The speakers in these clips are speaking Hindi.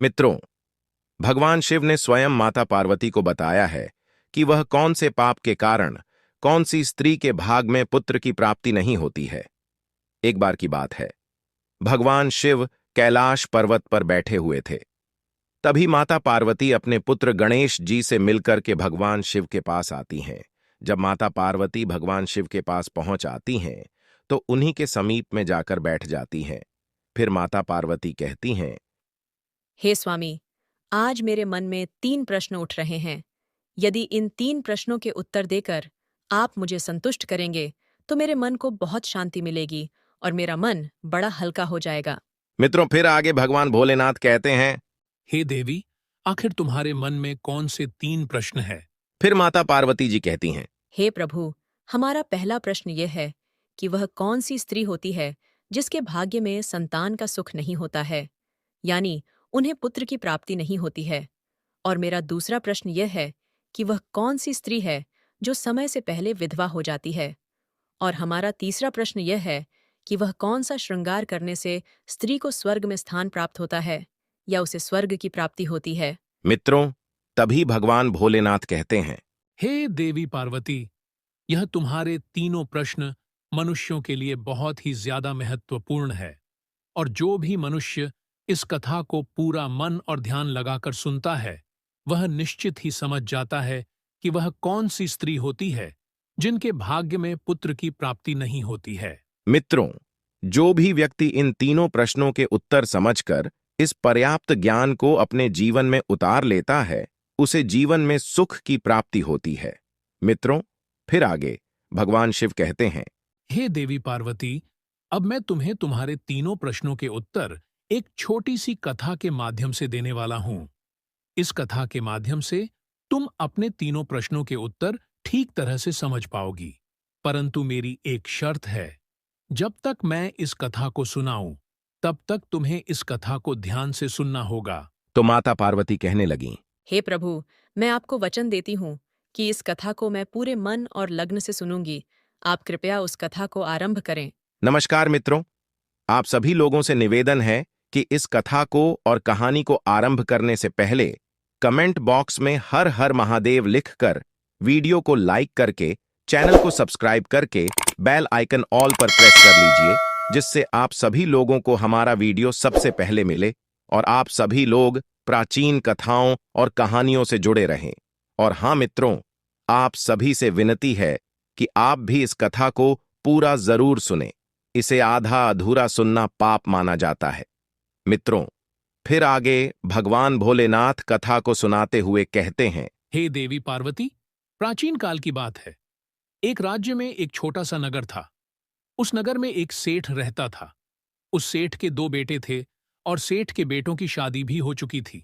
मित्रों, भगवान शिव ने स्वयं माता पार्वती को बताया है कि वह कौन से पाप के कारण कौन सी स्त्री के भाग में पुत्र की प्राप्ति नहीं होती है। एक बार की बात है, भगवान शिव कैलाश पर्वत पर बैठे हुए थे। तभी माता पार्वती अपने पुत्र गणेश जी से मिलकर के भगवान शिव के पास आती हैं। जब माता पार्वती भगवान शिव के पास पहुंच आती हैं, तो उन्हीं के समीप में जाकर बैठ जाती हैं। फिर माता पार्वती कहती हैं, हे स्वामी, आज मेरे मन में 3 प्रश्न उठ रहे हैं। यदि इन 3 प्रश्नों के उत्तर देकर आप मुझे संतुष्ट करेंगे, तो मेरे मन को बहुत शांति मिलेगी और मेरा मन बड़ा हल्का हो जाएगा। मित्रों, फिर आगे भगवान भोलेनाथ कहते हैं। हे देवी, आखिर तुम्हारे मन में कौन से 3 प्रश्न हैं? फिर माता पार्वती जी कहती हैं, हे प्रभु, हमारा पहला प्रश्न यह है कि वह कौन सी स्त्री होती है जिसके भाग्य में संतान का सुख नहीं होता है, यानी उन्हें पुत्र की प्राप्ति नहीं होती है। और मेरा दूसरा प्रश्न यह है कि वह कौन सी स्त्री है जो समय से पहले विधवा हो जाती है। और हमारा तीसरा प्रश्न यह है कि वह कौन सा श्रृंगार करने से स्त्री को स्वर्ग में स्थान प्राप्त होता है या उसे स्वर्ग की प्राप्ति होती है। मित्रों, तभी भगवान भोलेनाथ कहते हैं, हे देवी पार्वती, यह तुम्हारे तीनों प्रश्न मनुष्यों के लिए बहुत ही ज्यादा महत्वपूर्ण है। और जो भी मनुष्य इस कथा को पूरा मन और ध्यान लगाकर सुनता है, वह निश्चित ही समझ जाता है कि वह कौन सी स्त्री होती है जिनके भाग्य में पुत्र की प्राप्ति नहीं होती है। मित्रों, जो भी व्यक्ति इन तीनों प्रश्नों के उत्तर समझकर इस पर्याप्त ज्ञान को अपने जीवन में उतार लेता है, उसे जीवन में सुख की प्राप्ति होती है। मित्रों, फिर आगे भगवान शिव कहते हैं, हे देवी पार्वती, अब मैं तुम्हें तुम्हारे तीनों प्रश्नों के उत्तर एक छोटी सी कथा के माध्यम से देने वाला हूं। इस कथा के माध्यम से तुम अपने तीनों प्रश्नों के उत्तर ठीक तरह से समझ पाओगी। परंतु मेरी एक शर्त है, जब तक मैं इस कथा को सुनाऊं, तब तक तुम्हें इस कथा को ध्यान से सुनना होगा। तो माता पार्वती कहने लगीं, हे प्रभु, मैं आपको वचन देती हूँ कि इस कथा को मैं पूरे मन और लग्न से सुनूंगी। आप कृपया उस कथा को आरंभ करें। नमस्कार मित्रों, आप सभी लोगों से निवेदन है कि इस कथा को और कहानी को आरंभ करने से पहले कमेंट बॉक्स में हर हर महादेव लिखकर वीडियो को लाइक करके चैनल को सब्सक्राइब करके बेल आइकन ऑल पर प्रेस कर लीजिए, जिससे आप सभी लोगों को हमारा वीडियो सबसे पहले मिले और आप सभी लोग प्राचीन कथाओं और कहानियों से जुड़े रहें। और हाँ मित्रों, आप सभी से विनती है कि आप भी इस कथा को पूरा जरूर सुने। इसे आधा अधूरा सुनना पाप माना जाता है। मित्रों, फिर आगे भगवान भोलेनाथ कथा को सुनाते हुए कहते हैं, हे देवी पार्वती, प्राचीन काल की बात है। एक राज्य में एक छोटा सा नगर था। उस नगर में एक सेठ रहता था। उस सेठ के 2 बेटे थे और सेठ के बेटों की शादी भी हो चुकी थी।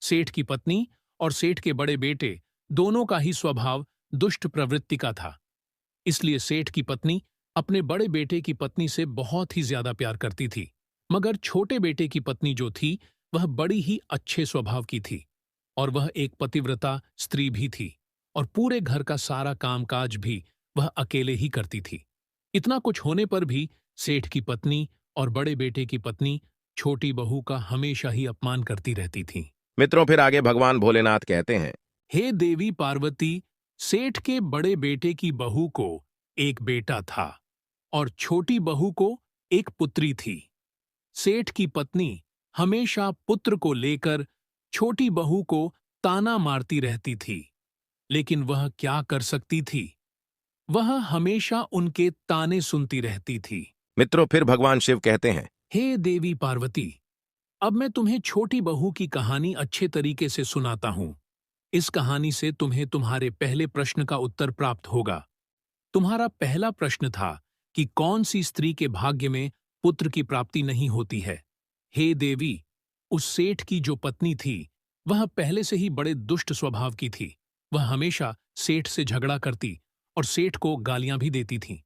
सेठ की पत्नी और सेठ के बड़े बेटे दोनों का ही स्वभाव दुष्ट प्रवृत्ति का था। इसलिए सेठ की पत्नी अपने बड़े बेटे की पत्नी से बहुत ही ज्यादा प्यार करती थी, मगर छोटे बेटे की पत्नी जो थी, वह बड़ी ही अच्छे स्वभाव की थी और वह एक पतिव्रता स्त्री भी थी और पूरे घर का सारा कामकाज भी वह अकेले ही करती थी। इतना कुछ होने पर भी सेठ की पत्नी और बड़े बेटे की पत्नी छोटी बहू का हमेशा ही अपमान करती रहती थी। मित्रों, फिर आगे भगवान भोलेनाथ कहते हैं, हे देवी पार्वती, सेठ के बड़े बेटे की बहू को एक बेटा था और छोटी बहू को एक पुत्री थी। सेठ की पत्नी हमेशा पुत्र को लेकर छोटी बहू को ताना मारती रहती थी, लेकिन वह क्या कर सकती थी? वह हमेशा उनके ताने सुनती रहती थी। मित्रों, फिर भगवान शिव कहते हैं, हे देवी पार्वती, अब मैं तुम्हें छोटी बहू की कहानी अच्छे तरीके से सुनाता हूं। इस कहानी से तुम्हें तुम्हारे पहले प्रश्न का उत्तर प्राप्त होगा। तुम्हारा पहला प्रश्न था कि कौन सी स्त्री के भाग्य में पुत्र की प्राप्ति नहीं होती है। हे देवी, उस सेठ की जो पत्नी थी, वह पहले से ही बड़े दुष्ट स्वभाव की थी। वह हमेशा सेठ से झगड़ा करती और सेठ को गालियां भी देती थी।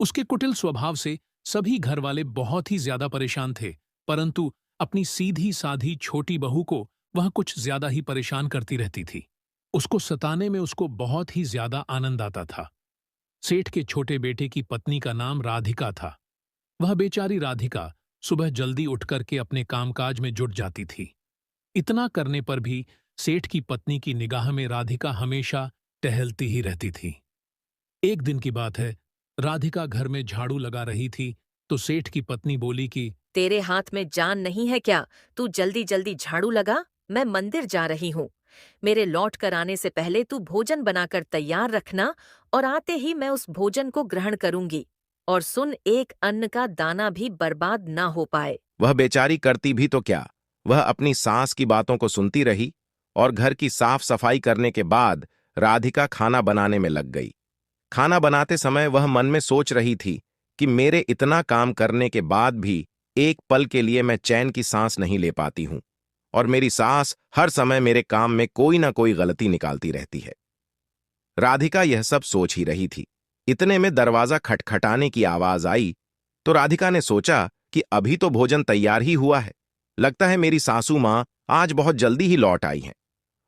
उसके कुटिल स्वभाव से सभी घर वाले बहुत ही ज्यादा परेशान थे, परंतु अपनी सीधी साधी छोटी बहू को वह कुछ ज्यादा ही परेशान करती रहती थी। उसको सताने में उसको बहुत ही ज्यादा आनंद आता था। सेठ के छोटे बेटे की पत्नी का नाम राधिका था। वह बेचारी राधिका सुबह जल्दी उठ करके अपने कामकाज में जुट जाती थी। इतना करने पर भी सेठ की पत्नी की निगाह में राधिका हमेशा टहलती ही रहती थी। एक दिन की बात है, राधिका घर में झाड़ू लगा रही थी तो सेठ की पत्नी बोली कि तेरे हाथ में जान नहीं है क्या? तू जल्दी जल्दी झाड़ू लगा, मैं मंदिर जा रही हूँ। मेरे लौट कर आने से पहले तू भोजन बनाकर तैयार रखना और आते ही मैं उस भोजन को ग्रहण करूंगी। और सुन, एक अन्न का दाना भी बर्बाद ना हो पाए। वह बेचारी करती भी तो क्या, वह अपनी सास की बातों को सुनती रही और घर की साफ सफाई करने के बाद राधिका खाना बनाने में लग गई। खाना बनाते समय वह मन में सोच रही थी कि मेरे इतना काम करने के बाद भी एक पल के लिए मैं चैन की सांस नहीं ले पाती हूं और मेरी सास हर समय मेरे काम में कोई ना कोई गलती निकालती रहती है। राधिका यह सब सोच ही रही थी। इतने में दरवाजा खटखटाने की आवाज आई तो राधिका ने सोचा कि अभी तो भोजन तैयार ही हुआ है, लगता है मेरी सासू मां आज बहुत जल्दी ही लौट आई हैं।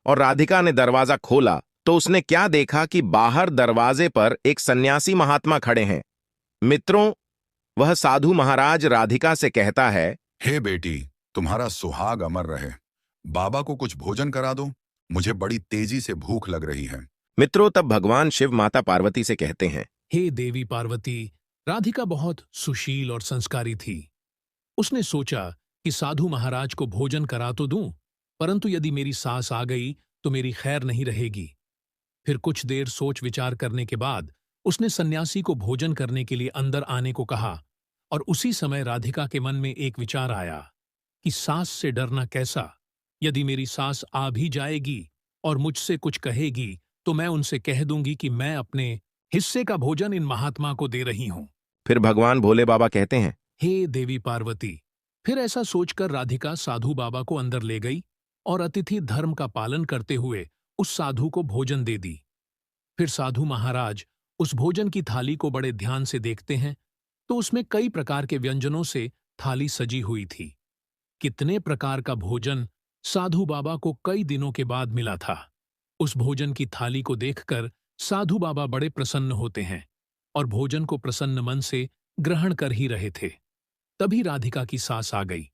और राधिका ने दरवाजा खोला तो उसने क्या देखा कि बाहर दरवाजे पर एक सन्यासी महात्मा खड़े हैं। मित्रों, वह साधु महाराज राधिका से कहता है, हे बेटी, तुम्हारा सुहाग अमर रहे। बाबा को कुछ भोजन करा दो, मुझे बड़ी तेजी से भूख लग रही है। मित्रों, तब भगवान शिव माता पार्वती से कहते हैं, हे देवी पार्वती, राधिका बहुत सुशील और संस्कारी थी। उसने सोचा कि साधु महाराज को भोजन करा तो दूं, परंतु यदि मेरी सास आ गई तो मेरी खैर नहीं रहेगी। फिर कुछ देर सोच विचार करने के बाद उसने सन्यासी को भोजन करने के लिए अंदर आने को कहा। और उसी समय राधिका के मन में एक विचार आया कि सास से डरना कैसा, यदि मेरी सास आ भी जाएगी और मुझसे कुछ कहेगी तो मैं उनसे कह दूंगी कि मैं अपने हिस्से का भोजन इन महात्मा को दे रही हूं। फिर भगवान भोले बाबा कहते हैं, हे देवी पार्वती। फिर ऐसा सोचकर राधिका साधु बाबा को अंदर ले गई और अतिथि धर्म का पालन करते हुए उस साधु को भोजन दे दी। फिर साधु महाराज उस भोजन की थाली को बड़े ध्यान से देखते हैं तो उसमें कई प्रकार के व्यंजनों से थाली सजी हुई थी। कितने प्रकार का भोजन साधु बाबा को कई दिनों के बाद मिला था। उस भोजन की थाली को देखकर साधु बाबा बड़े प्रसन्न होते हैं और भोजन को प्रसन्न मन से ग्रहण कर ही रहे थे। तभी राधिका की सास आ गई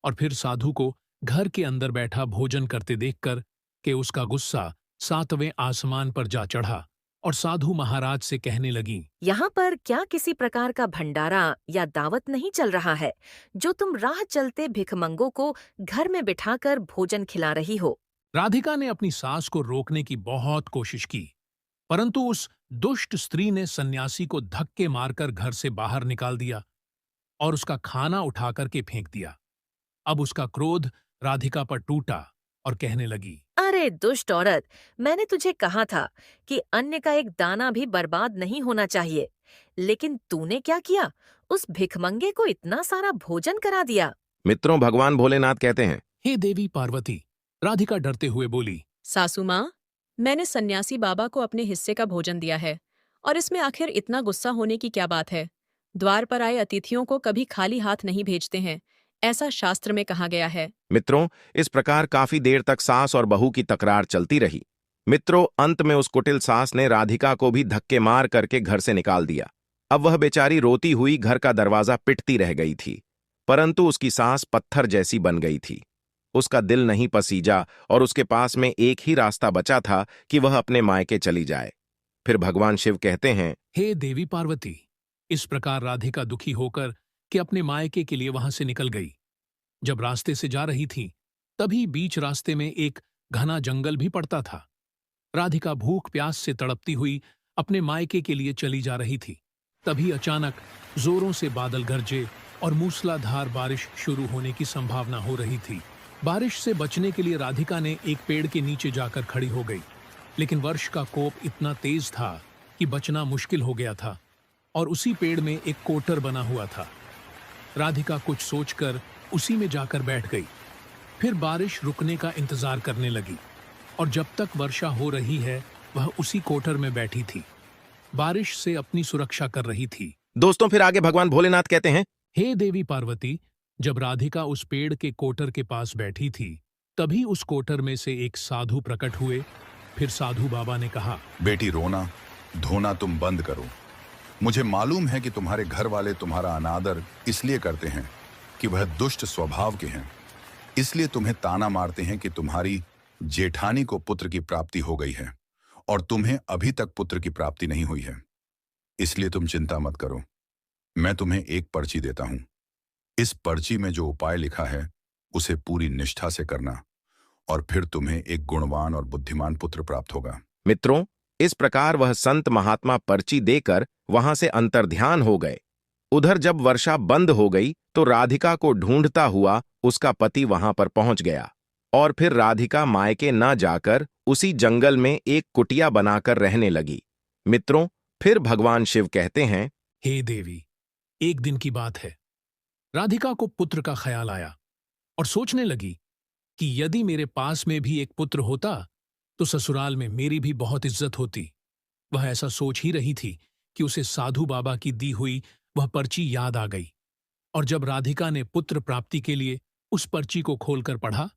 और फिर साधु को घर के अंदर बैठा भोजन करते देखकर कि उसका गुस्सा 7वें आसमान पर जा चढ़ा और साधु महाराज से कहने लगी, यहाँ पर क्या किसी प्रकार का भंडारा या दावत नहीं चल रहा है, जो तुम राह चलते भिखमंगों को घर में बिठाकर भोजन खिला रही हो? राधिका ने अपनी सास को रोकने की बहुत कोशिश की, परंतु उस दुष्ट स्त्री ने सन्यासी को धक्के मारकर घर से बाहर निकाल दिया और उसका खाना उठाकर के फेंक दिया। अब उसका क्रोध राधिका पर टूटा और कहने लगी, अरे दुष्ट औरत, मैंने तुझे कहा था कि अन्न का एक दाना भी बर्बाद नहीं होना चाहिए, लेकिन तूने क्या किया? उस भिखमंगे को इतना सारा भोजन करा दिया। मित्रों, भगवान भोलेनाथ कहते हैं, हे देवी पार्वती। राधिका डरते हुए बोली, सासू माँ, मैंने सन्यासी बाबा को अपने हिस्से का भोजन दिया है और इसमें आखिर इतना गुस्सा होने की क्या बात है? द्वार पर आए अतिथियों को कभी खाली हाथ नहीं भेजते हैं, ऐसा शास्त्र में कहा गया है। मित्रों, इस प्रकार काफी देर तक सास और बहू की तकरार चलती रही। मित्रों, अंत में उस कुटिल सास ने राधिका को भी धक्के मार करके घर से निकाल दिया। अब वह बेचारी रोती हुई घर का दरवाजा पिटती रह गई थी, परंतु उसकी सांस पत्थर जैसी बन गई थी। उसका दिल नहीं पसीजा और उसके पास में एक ही रास्ता बचा था कि वह अपने मायके चली जाए। फिर भगवान शिव कहते हैं, हे देवी पार्वती। इस प्रकार राधिका दुखी होकर कि अपने मायके के लिए वहां से निकल गई। जब रास्ते से जा रही थी तभी बीच रास्ते में एक घना जंगल भी पड़ता था। राधिका भूख प्यास से तड़पती हुई अपने मायके के लिए चली जा रही थी। तभी अचानक जोरों से बादल गरजे और मूसलाधार बारिश शुरू होने की संभावना हो रही थी। बारिश से बचने के लिए राधिका ने एक पेड़ के नीचे जाकर खड़ी हो गई, लेकिन वर्ष का कोप इतना तेज था कि बचना मुश्किल हो गया था और उसी पेड़ में एक कोटर बना हुआ था। राधिका कुछ सोचकर उसी में जाकर बैठ गई। फिर बारिश रुकने का इंतजार करने लगी और जब तक वर्षा हो रही है वह उसी कोटर में बैठी थी, बारिश से अपनी सुरक्षा कर रही थी। दोस्तों, फिर आगे भगवान भोलेनाथ कहते हैं, हे देवी पार्वती। जब राधिका उस पेड़ के कोटर के पास बैठी थी तभी उस कोटर में से एक साधु प्रकट हुए। फिर साधु बाबा ने कहा, बेटी, रोना धोना तुम बंद करो। मुझे मालूम है कि तुम्हारे घर वाले तुम्हारा अनादर इसलिए करते हैं कि वह दुष्ट स्वभाव के हैं, इसलिए तुम्हें ताना मारते हैं कि तुम्हारी जेठानी को पुत्र की प्राप्ति हो गई है और तुम्हें अभी तक पुत्र की प्राप्ति नहीं हुई है। इसलिए तुम चिंता मत करो, मैं तुम्हें एक पर्ची देता हूं। इस पर्ची में जो उपाय लिखा है उसे पूरी निष्ठा से करना और फिर तुम्हें एक गुणवान और बुद्धिमान पुत्र प्राप्त होगा। मित्रों, इस प्रकार वह संत महात्मा पर्ची देकर वहां से अंतर्ध्यान हो गए। उधर जब वर्षा बंद हो गई तो राधिका को ढूंढता हुआ उसका पति वहां पर पहुंच गया और फिर राधिका मायके न जाकर उसी जंगल में एक कुटिया बनाकर रहने लगी। मित्रों, फिर भगवान शिव कहते हैं, हे देवी, एक दिन की बात है, राधिका को पुत्र का ख्याल आया और सोचने लगी कि यदि मेरे पास में भी एक पुत्र होता तो ससुराल में मेरी भी बहुत इज्जत होती। वह ऐसा सोच ही रही थी कि उसे साधु बाबा की दी हुई वह पर्ची याद आ गई, और जब राधिका ने पुत्र प्राप्ति के लिए उस पर्ची को खोलकर पढ़ा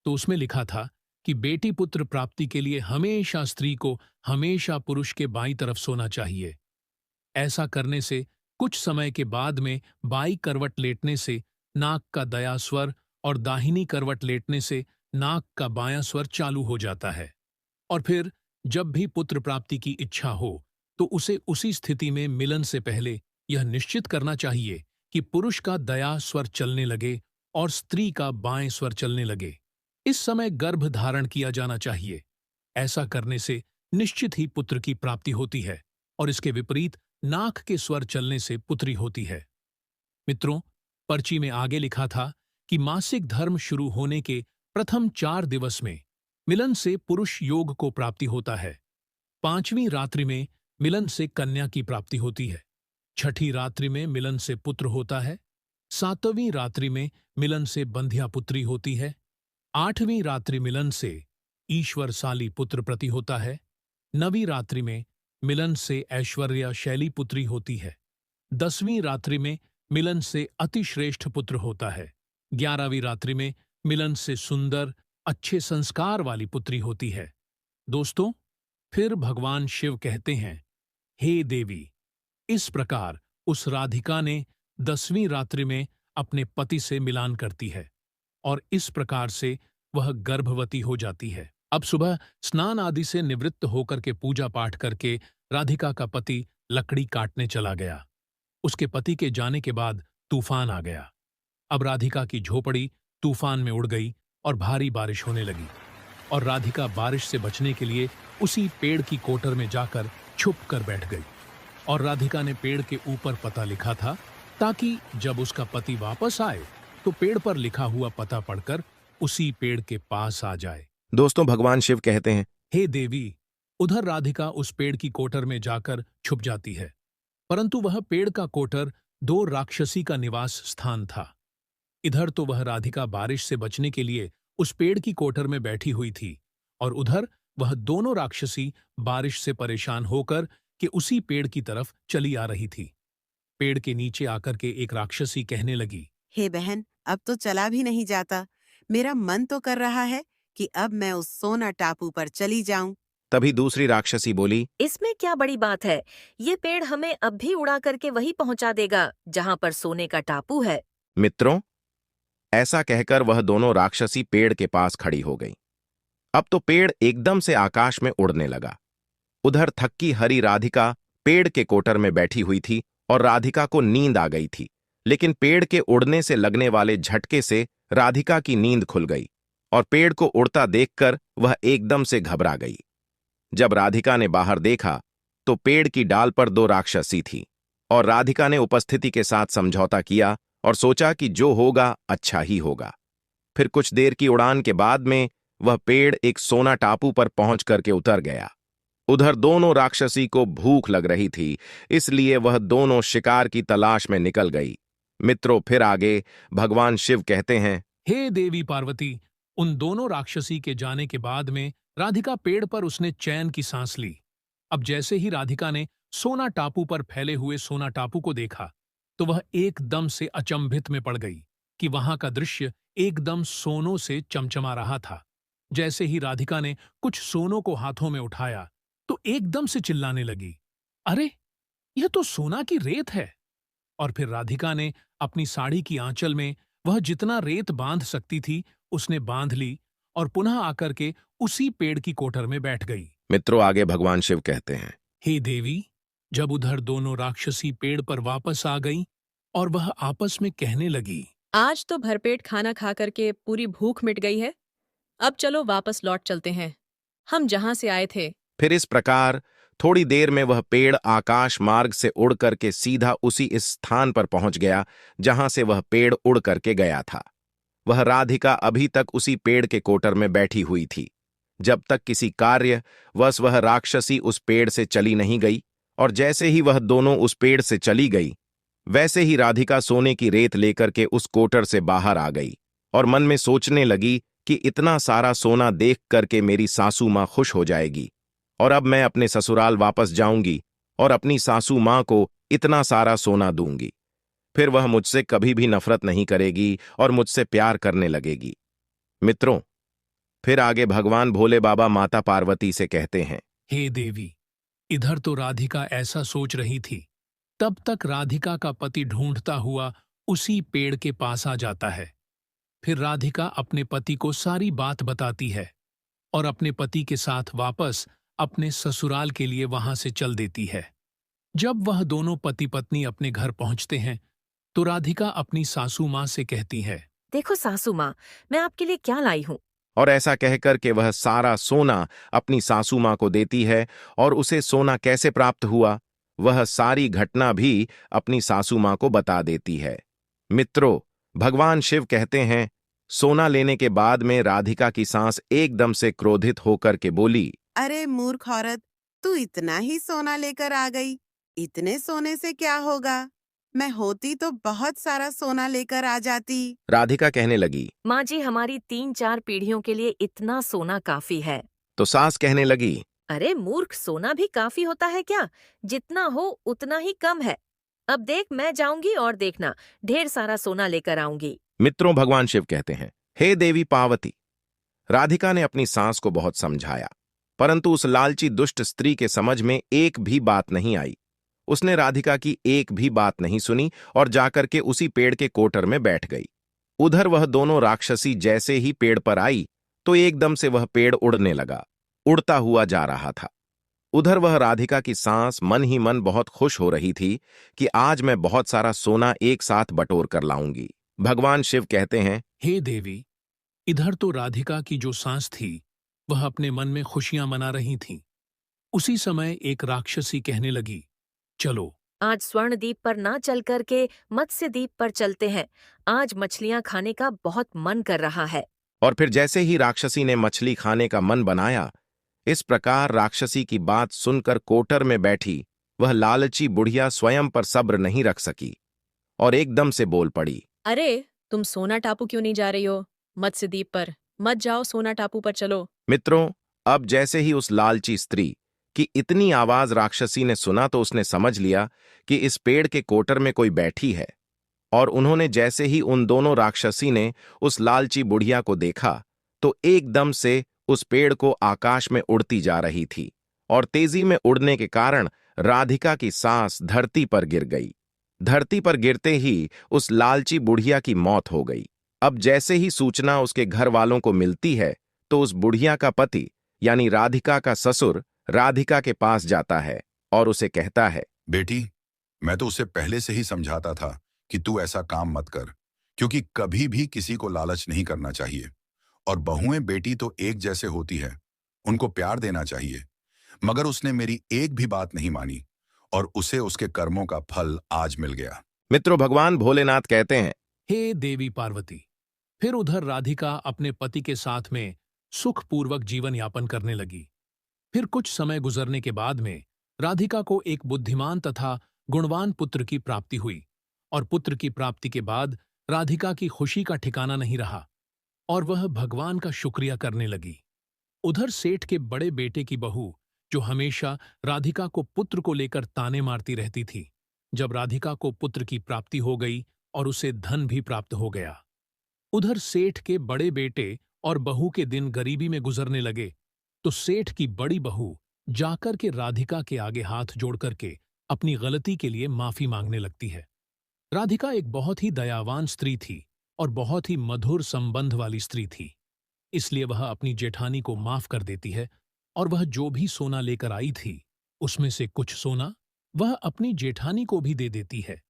तो उसमें लिखा था कि बेटी पुत्र प्राप्ति के लिए हमेशा स्त्री को हमेशा पुरुष के बाईं तरफ सोना चाहिए। ऐसा करने से कुछ समय के बाद में बाई करवट लेटने से नाक का दया स्वर और दाहिनी करवट लेटने से नाक का बायां स्वर चालू हो जाता है, और फिर जब भी पुत्र प्राप्ति की इच्छा हो तो उसे उसी स्थिति में मिलन से पहले यह निश्चित करना चाहिए कि पुरुष का दया स्वर चलने लगे और स्त्री का बाएं स्वर चलने लगे। इस समय गर्भ धारण किया जाना चाहिए। ऐसा करने से निश्चित ही पुत्र की प्राप्ति होती है, और इसके विपरीत नाक के स्वर चलने से पुत्री होती है। मित्रों, पर्ची में आगे लिखा था कि मासिक धर्म शुरू होने के प्रथम 4 दिवस में मिलन से पुरुष योग को प्राप्ति होता है। 5वीं रात्रि में मिलन से कन्या की प्राप्ति होती है। 6ठी रात्रि में मिलन से पुत्र होता है। 7वीं रात्रि में मिलन से बंध्या पुत्री होती है। 8वीं रात्रि मिलन से ईश्वरशाली पुत्र प्रति होता है। 9वीं रात्रि में मिलन से ऐश्वर्यशैली पुत्री होती है। 10वीं रात्रि में मिलन से अतिश्रेष्ठ पुत्र होता है। 11वीं रात्रि में मिलन से सुंदर अच्छे संस्कार वाली पुत्री होती है। दोस्तों, फिर भगवान शिव कहते हैं, हे देवी, इस प्रकार उस राधिका ने 10वीं रात्रि में अपने पति से मिलान करती है और इस प्रकार से वह गर्भवती हो जाती है। अब सुबह स्नान आदि से निवृत्त होकर के पूजा पाठ करके राधिका का पति लकड़ी काटने चला गया। उसके पति के जाने के बाद तूफान आ गया। अब राधिका की झोपड़ी तूफान में उड़ गई और भारी बारिश होने लगी, और राधिका बारिश से बचने के लिए उसी पेड़ की कोटर में जाकर छुप कर बैठ गई। और राधिका ने पेड़ के ऊपर पता लिखा था ताकि जब उसका पति वापस आए तो पेड़ पर लिखा हुआ पता पढ़कर उसी पेड़ के पास आ जाए। दोस्तों, भगवान शिव कहते हैं, हे देवी, उधर राधिका उस पेड़ की कोटर में जाकर छुप जाती है, परंतु वह पेड़ का कोटर 2 राक्षसी का निवास स्थान था। इधर तो वह राधिका बारिश से बचने के लिए उस पेड़ की कोटर में बैठी हुई थी, और उधर वह दोनों राक्षसी बारिश से परेशान होकर कि उसी पेड़ की तरफ चली आ रही थी। पेड़ के नीचे आकर के एक राक्षसी कहने लगी, हे बहन, अब तो चला भी नहीं जाता। मेरा मन तो कर रहा है कि अब मैं उस सोना टापू पर चली जाऊं। तभी दूसरी राक्षसी बोली, इसमें क्या बड़ी बात है, ये पेड़ हमें अब भी उड़ा करके वहीं पहुंचा देगा जहां पर सोने का टापू है। मित्रों, ऐसा कहकर वह दोनों राक्षसी पेड़ के पास खड़ी हो गईं। अब तो पेड़ एकदम से आकाश में उड़ने लगा। उधर थक्की हरी राधिका पेड़ के कोटर में बैठी हुई थी और राधिका को नींद आ गई थी, लेकिन पेड़ के उड़ने से लगने वाले झटके से राधिका की नींद खुल गई और पेड़ को उड़ता देखकर वह एकदम से घबरा गई। जब राधिका ने बाहर देखा तो पेड़ की डाल पर 2 राक्षसी थी, और राधिका ने उपस्थिति के साथ समझौता किया और सोचा कि जो होगा अच्छा ही होगा। फिर कुछ देर की उड़ान के बाद में वह पेड़ एक सोना टापू पर पहुंच करके उतर गया। उधर दोनों राक्षसी को भूख लग रही थी, इसलिए वह दोनों शिकार की तलाश में निकल गई। मित्रों, फिर आगे भगवान शिव कहते हैं, हे देवी पार्वती, उन दोनों राक्षसी के जाने के बाद में राधिका पेड़ पर उसने चैन की सांस ली। अब जैसे ही राधिका ने सोना टापू पर फैले हुए सोना टापू को देखा तो वह एकदम से अचंभित में पड़ गई कि वहां का दृश्य एकदम सोनों से चमचमा रहा था। जैसे ही राधिका ने कुछ सोनों को हाथों में उठाया तो एकदम से चिल्लाने लगी, अरे, यह तो सोना की रेत है। और फिर राधिका ने अपनी साड़ी की आंचल में वह जितना रेत बांध सकती थी उसने बांध ली और पुनः आकर के उसी पेड़ की कोटर में बैठ गई। मित्रों, आगे भगवान शिव कहते हैं, हे देवी, जब उधर दोनों राक्षसी पेड़ पर वापस आ गईं और वह आपस में कहने लगी, आज तो भरपेट खाना खा करके पूरी भूख मिट गई है। अब चलो वापस लौट चलते हैं, हम जहां से आए थे। फिर इस प्रकार थोड़ी देर में वह पेड़ आकाश मार्ग से उड़ करके सीधा उसी इस स्थान पर पहुंच गया जहां से वह पेड़ उड़ करके गया था। वह राधिका अभी तक उसी पेड़ के कोटर में बैठी हुई थी, जब तक किसी कार्य वश वह राक्षसी उस पेड़ से चली नहीं गई। और जैसे ही वह दोनों उस पेड़ से चली गई, वैसे ही राधिका सोने की रेत लेकर के उस कोटर से बाहर आ गई और मन में सोचने लगी कि इतना सारा सोना देख करके मेरी सासू माँ खुश हो जाएगी और अब मैं अपने ससुराल वापस जाऊंगी और अपनी सासू माँ को इतना सारा सोना दूंगी। फिर वह मुझसे कभी भी नफरत नहीं करेगी और मुझसे प्यार करने लगेगी। मित्रों, फिर आगे भगवान भोले बाबा माता पार्वती से कहते हैं, हे देवी, इधर तो राधिका ऐसा सोच रही थी, तब तक राधिका का पति ढूंढता हुआ उसी पेड़ के पास आ जाता है। फिर राधिका अपने पति को सारी बात बताती है और अपने पति के साथ वापस अपने ससुराल के लिए वहां से चल देती है। जब वह दोनों पति पत्नी अपने घर पहुंचते हैं तो राधिका अपनी सासू माँ से कहती है, देखो सासू माँ, मैं आपके लिए क्या लाई हूँ। और ऐसा कहकर के वह सारा सोना अपनी सासू माँ को देती है और उसे सोना कैसे प्राप्त हुआ, वह सारी घटना भी अपनी सासू माँ को बता देती है। मित्रों, भगवान शिव कहते हैं, सोना लेने के बाद में राधिका की सांस एकदम से क्रोधित होकर के बोली, अरे मूर्ख औरत, तू इतना ही सोना लेकर आ गई। इतने सोने से क्या होगा? मैं होती तो बहुत सारा सोना लेकर आ जाती। राधिका कहने लगी। माँ जी, हमारी 3-4 पीढ़ियों के लिए इतना सोना काफी है। तो सास कहने लगी, अरे मूर्ख, सोना भी काफी होता है क्या? जितना हो उतना ही कम है। अब देख, मैं जाऊंगी और देखना, ढेर सारा सोना लेकर आऊंगी। मित्रों, भगवान शिव कहते हैं, हे देवी पार्वती। राधिका ने अपनी सास को बहुत समझाया, परंतु उस लालची दुष्ट स्त्री के समझ में एक भी बात नहीं आई। उसने राधिका की एक भी बात नहीं सुनी और जाकर के उसी पेड़ के कोटर में बैठ गई। उधर वह दोनों राक्षसी जैसे ही पेड़ पर आई तो एकदम से वह पेड़ उड़ने लगा, उड़ता हुआ जा रहा था। उधर वह राधिका की सांस मन ही मन बहुत खुश हो रही थी कि आज मैं बहुत सारा सोना एक साथ बटोर कर लाऊंगी। भगवान शिव कहते हैं, हे देवी, इधर तो राधिका की जो सांस थी वह अपने मन में खुशियां मना रही थी। उसी समय एक राक्षसी कहने लगी, चलो आज स्वर्णद्वीप पर ना चल करके मत्स्य द्वीप पर चलते हैं। आज मछलियां खाने का बहुत मन कर रहा है। और फिर जैसे ही राक्षसी ने मछली खाने का मन बनाया, इस प्रकार राक्षसी की बात सुनकर कोटर में बैठी वह लालची बुढ़िया स्वयं पर सब्र नहीं रख सकी और एकदम से बोल पड़ी, अरे, तुम सोना टापू क्यों नहीं जा रही हो? मत्स्य द्वीप पर मत जाओ, सोना टापू पर चलो। मित्रों, अब जैसे ही उस लालची स्त्री की इतनी आवाज राक्षसी ने सुना तो उसने समझ लिया कि इस पेड़ के कोटर में कोई बैठी है। और उन्होंने जैसे ही उन दोनों राक्षसी ने उस लालची बुढ़िया को देखा तो एकदम से उस पेड़ को आकाश में उड़ती जा रही थी और तेजी में उड़ने के कारण राधिका की सांस धरती पर गिर गई। धरती पर गिरते ही उस लालची बुढ़िया की मौत हो गई। अब जैसे ही सूचना उसके घर वालों को मिलती है तो उस बुढ़िया का पति यानी राधिका का ससुर राधिका के पास जाता है और उसे कहता है, बेटी, मैं तो उसे पहले से ही समझाता था कि तू ऐसा काम मत कर, क्योंकि कभी भी किसी को लालच नहीं करना चाहिए। और बहुएं बेटी तो एक जैसे होती है, उनको प्यार देना चाहिए। मगर उसने मेरी एक भी बात नहीं मानी और उसे उसके कर्मों का फल आज मिल गया। मित्रों, भगवान भोलेनाथ कहते हैं, हे देवी पार्वती। फिर उधर राधिका अपने पति के साथ में सुखपूर्वक जीवन यापन करने लगी। फिर कुछ समय गुजरने के बाद में राधिका को एक बुद्धिमान तथा गुणवान पुत्र की प्राप्ति हुई और पुत्र की प्राप्ति के बाद राधिका की खुशी का ठिकाना नहीं रहा और वह भगवान का शुक्रिया करने लगी। उधर सेठ के बड़े बेटे की बहू, जो हमेशा राधिका को पुत्र को लेकर ताने मारती रहती थी, जब राधिका को पुत्र की प्राप्ति हो गई और उसे धन भी प्राप्त हो गया। उधर सेठ के बड़े बेटे और बहू के दिन गरीबी में गुजरने लगे तो सेठ की बड़ी बहू जाकर के राधिका के आगे हाथ जोड़ करके अपनी गलती के लिए माफी मांगने लगती है। राधिका एक बहुत ही दयावान स्त्री थी और बहुत ही मधुर संबंध वाली स्त्री थी। इसलिए वह अपनी जेठानी को माफ कर देती है और वह जो भी सोना लेकर आई थी उसमें से कुछ सोना वह अपनी जेठानी को भी दे देती है।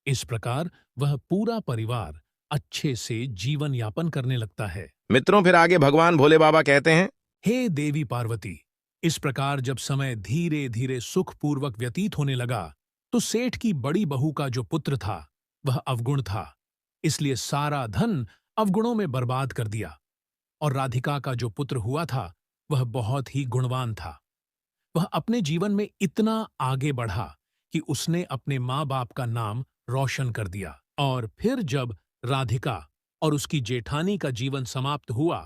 इस प्रकार वह पूरा परिवार अच्छे से जीवन यापन करने लगता है। मित्रों, फिर आगे भगवान भोले बाबा कहते हैं, हे देवी पार्वती, इस प्रकार जब समय धीरे धीरे सुखपूर्वक व्यतीत होने लगा तो सेठ की बड़ी बहू का जो पुत्र था वह अवगुण था, इसलिए सारा धन अवगुणों में बर्बाद कर दिया। और राधिका का जो पुत्र हुआ था वह बहुत ही गुणवान था। वह अपने जीवन में इतना आगे बढ़ा कि उसने अपने माँ बाप का नाम रोशन कर दिया। और फिर जब राधिका और उसकी जेठानी का जीवन समाप्त हुआ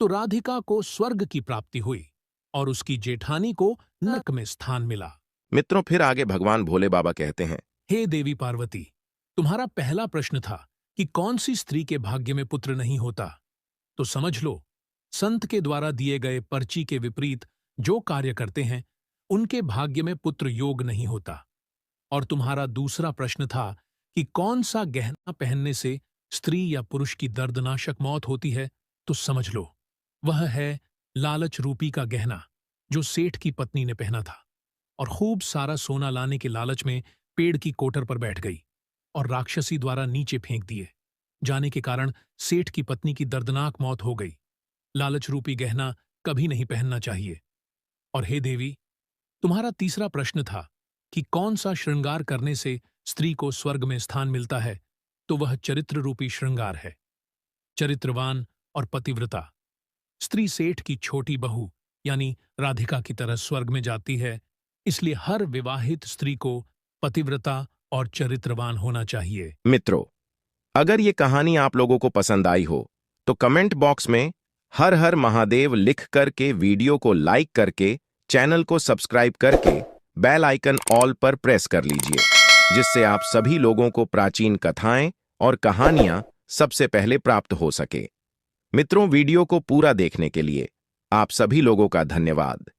तो राधिका को स्वर्ग की प्राप्ति हुई और उसकी जेठानी को नरक में स्थान मिला। मित्रों, फिर आगे भगवान भोले बाबा कहते हैं, हे देवी पार्वती, तुम्हारा पहला प्रश्न था कि कौन सी स्त्री के भाग्य में पुत्र नहीं होता। तो समझ लो, संत के द्वारा दिए गए पर्ची के विपरीत जो कार्य करते हैं उनके भाग्य में पुत्र योग नहीं होता। और तुम्हारा दूसरा प्रश्न था कि कौन सा गहना पहनने से स्त्री या पुरुष की दर्दनाशक मौत होती है। तो समझ लो, वह है लालच रूपी का गहना जो सेठ की पत्नी ने पहना था और खूब सारा सोना लाने के लालच में पेड़ की कोटर पर बैठ गई और राक्षसी द्वारा नीचे फेंक दिए जाने के कारण सेठ की पत्नी की दर्दनाक मौत हो गई। लालच रूपी गहना कभी नहीं पहनना चाहिए। और हे देवी, तुम्हारा तीसरा प्रश्न था कि कौन सा श्रृंगार करने से स्त्री को स्वर्ग में स्थान मिलता है। तो वह चरित्र रूपी श्रृंगार है। चरित्रवान और पतिव्रता स्त्री सेठ की छोटी बहू यानी राधिका की तरह स्वर्ग में जाती है। इसलिए हर विवाहित स्त्री को पतिव्रता और चरित्रवान होना चाहिए। मित्रों, अगर ये कहानी आप लोगों को पसंद आई हो तो कमेंट बॉक्स में हर हर महादेव लिख करके वीडियो को लाइक करके चैनल को सब्सक्राइब करके बेल आइकन ऑल पर प्रेस कर लीजिए, जिससे आप सभी लोगों को प्राचीन कथाएं और कहानियां सबसे पहले प्राप्त हो सके। मित्रों, वीडियो को पूरा देखने के लिए आप सभी लोगों का धन्यवाद।